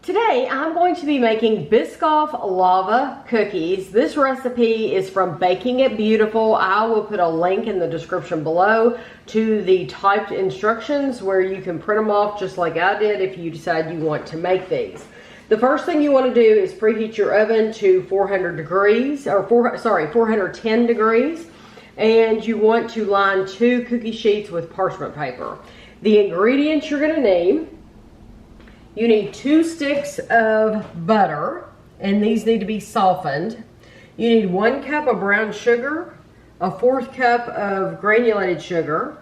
Today I'm going to be making Biscoff lava cookies. This recipe is from Baking It Beautiful. I will put a link in the description below to the typed instructions where you can print them off just like I did if you decide you want to make these. The first thing you want to do is preheat your oven to 410 degrees, and you want to line 2 cookie sheets with parchment paper. The ingredients you're going to need: you need 2 sticks of butter, and these need to be softened. You need 1 cup of brown sugar, a 1/4 cup of granulated sugar.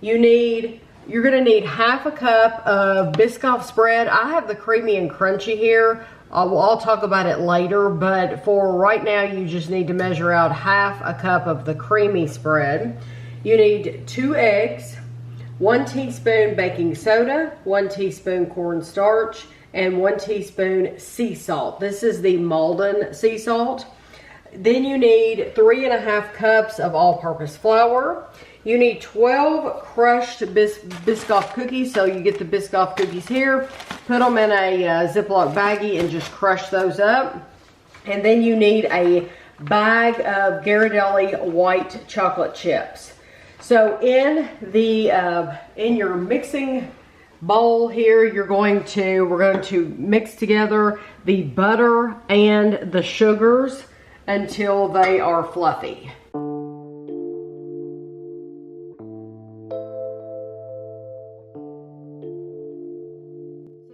You're gonna need 1/2 cup of Biscoff spread. I have the creamy and crunchy here. I'll talk about it later, but for right now, you just need to measure out 1/2 cup of the creamy spread. You need 2 eggs, 1 teaspoon baking soda, 1 teaspoon cornstarch, and 1 teaspoon sea salt. This is the Malden sea salt. Then you need 3½ cups of all-purpose flour. You need 12 crushed Biscoff cookies. So you get the Biscoff cookies here, put them in a Ziploc baggie and just crush those up. And then you need a bag of Ghirardelli white chocolate chips. So in your mixing bowl here, we're going to mix together the butter and the sugars until they are fluffy. So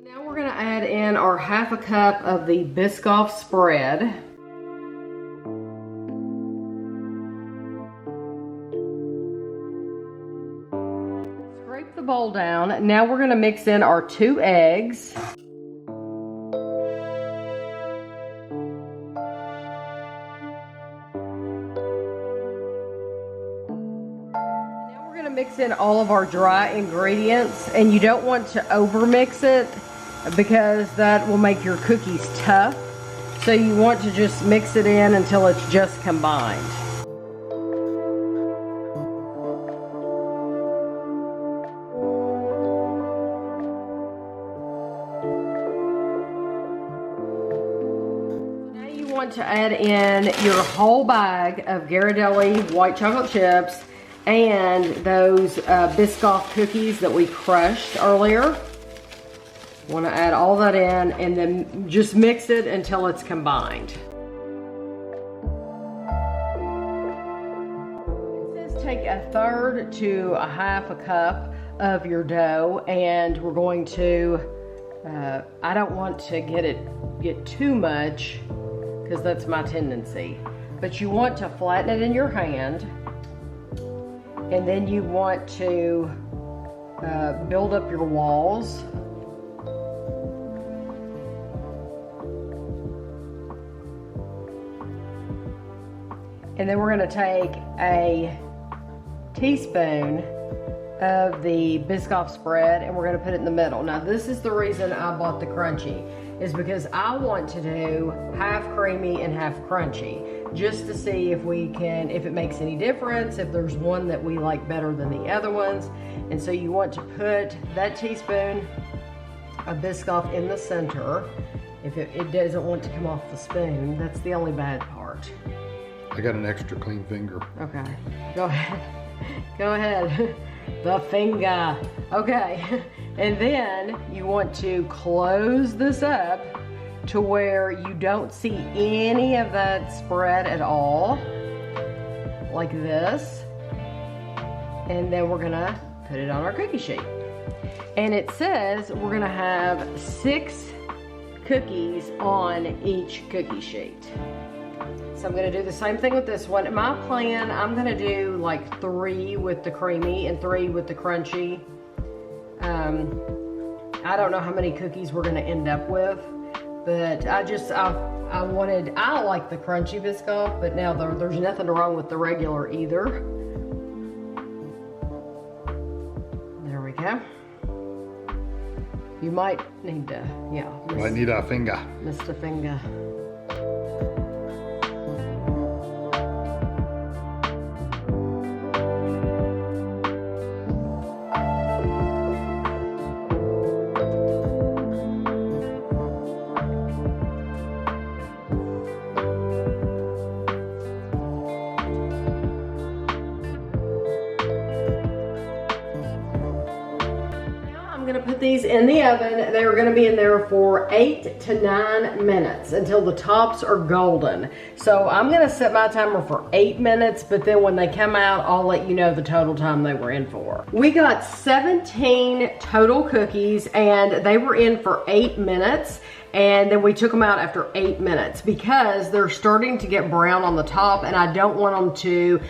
now we're going to add in our 1/2 cup of the Biscoff spread. Scrape the bowl down. Now we're going to mix in our 2 eggs. Now we're going to mix in all of our dry ingredients, and you don't want to over mix it because that will make your cookies tough. So you want to just mix it in until it's just combined. To add in your whole bag of Ghirardelli white chocolate chips and those Biscoff cookies that we crushed earlier. Want to add all that in and then just mix it until it's combined. It says take 1/3 to 1/2 cup of your dough, and we're going to I don't want to get too much, because that's my tendency. But you want to flatten it in your hand, and then you want to build up your walls. And then we're going to take a teaspoon of the Biscoff spread, and we're going to put it in the middle. Now this is the reason I bought the crunchy, is because I want to do half creamy and half crunchy, just to see if it makes any difference, if there's one that we like better than the other ones. And so you want to put that teaspoon of Biscoff in the center. If it doesn't want to come off the spoon, that's the only bad part. I got an extra clean finger. Okay, go ahead. Go ahead. The finger. Okay, and then you want to close this up to where you don't see any of that spread at all, like this. And then we're gonna put it on our cookie sheet. And it says we're gonna have 6 cookies on each cookie sheet. So I'm going to do the same thing with this one. In my plan, I'm going to do like 3 with the creamy and 3 with the crunchy. I don't know how many cookies we're going to end up with, but I like the crunchy Biscoff, but now there's nothing wrong with the regular either. There we go. You might need to, I need a finger. Mr. Finger. gonna put these in the oven. They're gonna be in there for 8 to 9 minutes until the tops are golden. So I'm gonna set my timer for 8 minutes, but then when they come out, I'll let you know the total time they were in for. We got 17 total cookies and they were in for 8 minutes. And then we took them out after 8 minutes because they're starting to get brown on the top and I don't want them to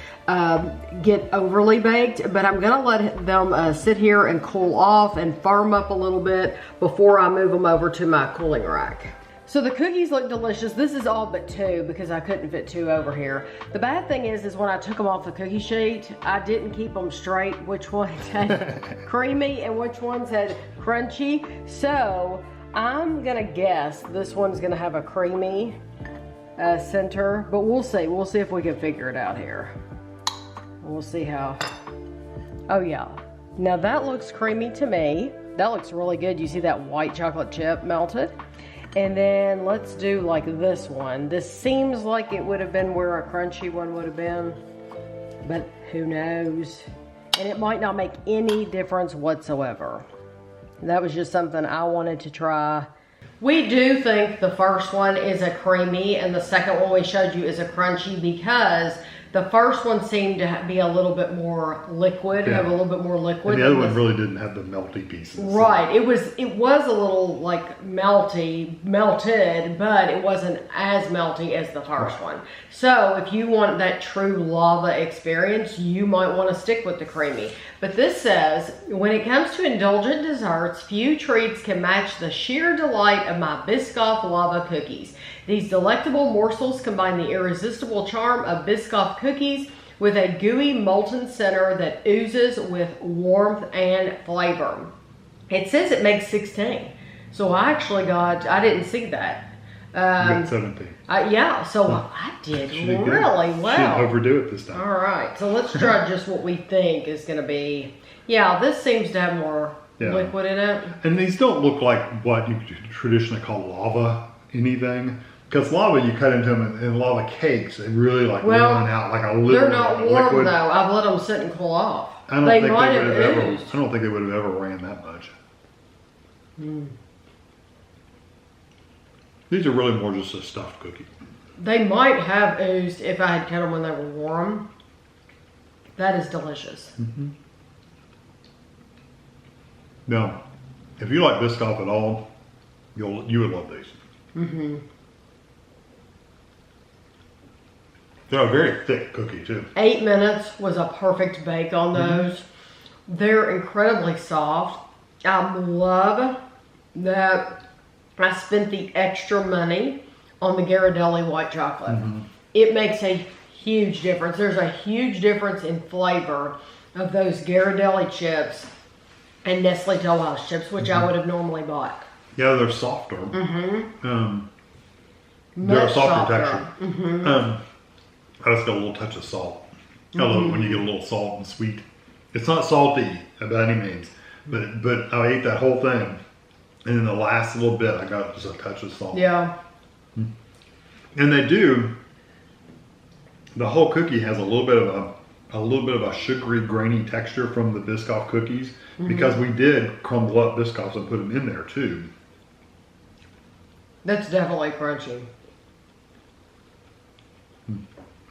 get overly baked, but I'm gonna let them sit here and cool off and firm up a little bit before I move them over to my cooling rack. So the cookies look delicious. This is all but 2 because I couldn't fit 2 over here. The bad thing is when I took them off the cookie sheet, I didn't keep them straight, which one had creamy and which ones had crunchy. So I'm gonna guess this one's gonna have a creamy center, but we'll see. We'll see if we can figure it out here. We'll see how, oh yeah. Now that looks creamy to me. That looks really good. You see that white chocolate chip melted? And then let's do like this one. This seems like it would have been where a crunchy one would have been, but who knows? And it might not make any difference whatsoever. That was just something I wanted to try. We do think the first one is a creamy and the second one we showed you is a crunchy because the first one seemed to be a little bit more liquid, have a little bit more liquid. And the other one really didn't have the melty pieces. Right, it was a little like melted, but it wasn't as melty as the first one. So if you want that true lava experience, you might want to stick with the creamy. But this says, when it comes to indulgent desserts, few treats can match the sheer delight of my Biscoff lava cookies. These delectable morsels combine the irresistible charm of Biscoff cookies with a gooey molten center that oozes with warmth and flavor. It says it makes 16. So I didn't see that. You got 17. Yeah, so I did really well. She didn't overdo it this time. All right, so let's try just what we think is going to be. Yeah, this seems to have more liquid in it. And these don't look like what you traditionally call lava anything. Because lava, you cut into them in lava cakes, they really like run out like a little. They're not warm though. I've let them sit and cool off. I don't think they would have ever ran that much. These are really more just a stuffed cookie. They might have oozed if I had cut them when they were warm. That is delicious. Now, if you like Biscoff at all, you would love these. They're a very thick cookie too. 8 minutes was a perfect bake on those. They're incredibly soft. I love that I spent the extra money on the Ghirardelli white chocolate. It makes a huge difference. There's a huge difference in flavor of those Ghirardelli chips and Nestle Toll House chips, which I would have normally bought. Yeah, they're softer. They're a softer texture. I just got a little touch of salt. I love it when you get a little salt and sweet. It's not salty by any means, but I ate that whole thing, and in the last little bit, I got just a touch of salt. Yeah. And they do. The whole cookie has a little bit of a sugary, grainy texture from the Biscoff cookies because we did crumble up Biscoffs and put them in there too. That's definitely crunchy.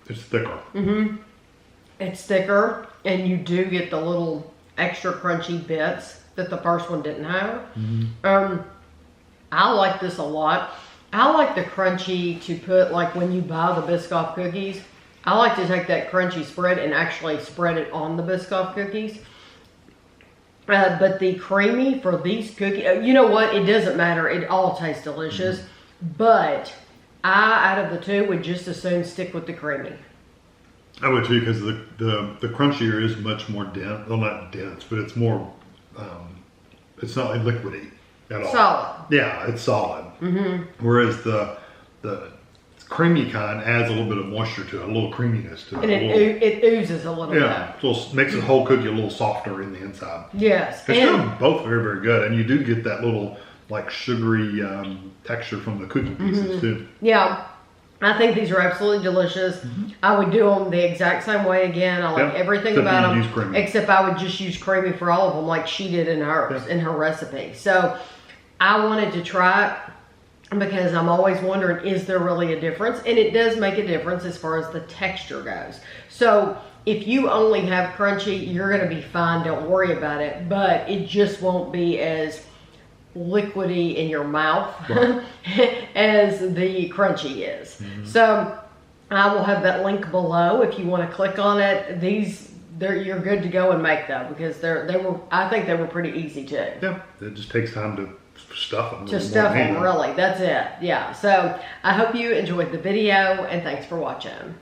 It's thicker. It's thicker, and you do get the little extra crunchy bits that the first one didn't have. I like this a lot. I like the crunchy to put, like when you buy the Biscoff cookies, I like to take that crunchy spread and actually spread it on the Biscoff cookies. But the creamy for these cookies, you know what? It doesn't matter. It all tastes delicious. But I, out of the two, would just as soon stick with the creamy. I would too, because the crunchier is much more dense. Well, not dense, but it's more. It's not like liquidy at all. Solid. Yeah, it's solid. Whereas the creamy kind adds a little bit of moisture to it, a little creaminess to it. And it oozes a little bit. Yeah, so makes the whole cookie a little softer in the inside. Yes. They're still both very, very good, and you do get that little like sugary texture from the cookie pieces too. Yeah. I think these are absolutely delicious. I would do them the exact same way again. I like everything Except about you use them, creamy. except I would just use creamy for all of them, like she did in hers, in her recipe. So I wanted to try it because I'm always wondering, is there really a difference? And it does make a difference as far as the texture goes. So if you only have crunchy, you're going to be fine. Don't worry about it. But it just won't be as liquidy in your mouth as the crunchy is. So I will have that link below if you want to click on it. You're good to go and make them because I think they were pretty easy too. Yeah, it just takes time to stuff them. To stuff them, really. That's it. Yeah. So I hope you enjoyed the video and thanks for watching.